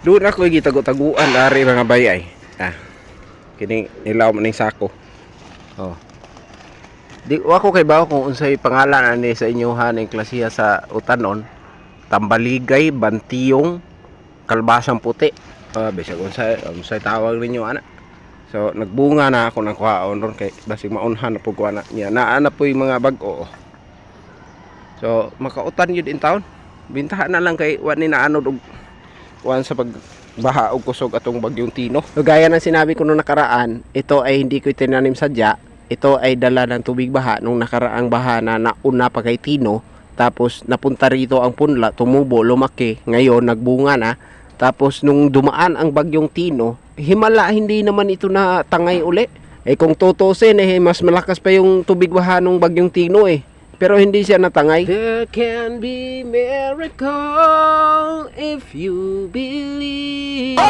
Doon ako gitago-taguan ari mga bayay. Kini nilaw man ning sako. Oh. Di ako kay bawo kung unsay pangalan ani sa inyohan ning klasiya sa utanon. Tambaligay, bantiyong, kalbasang puti. Bisag unsay tawag ninyo ana. So nagbunga na ako ng kuhaon ron kay basig maunhan na pug kuha na niya. Naa na po yung mga bag-o. So makautan yun in town. Bintahan na lang kay wa ni naanod og kuan sa pagbaha og kusog atong bagyong Tino. So, gaya ng sinabi ko nung nakaraan, ito ay hindi ko tinanim sadya. Ito ay dala ng tubig baha nung nakaraang baha na nauna pa kay Tino. Tapos napunta rito ang punla, tumubo, lumaki. Ngayon nagbunga na. Tapos nung dumaan ang bagyong Tino, himala hindi naman ito na tangay uli. Kung tutusin mas malakas pa yung tubig baha nung bagyong Tino Pero hindi siya natangay. There can be miracle if you believe.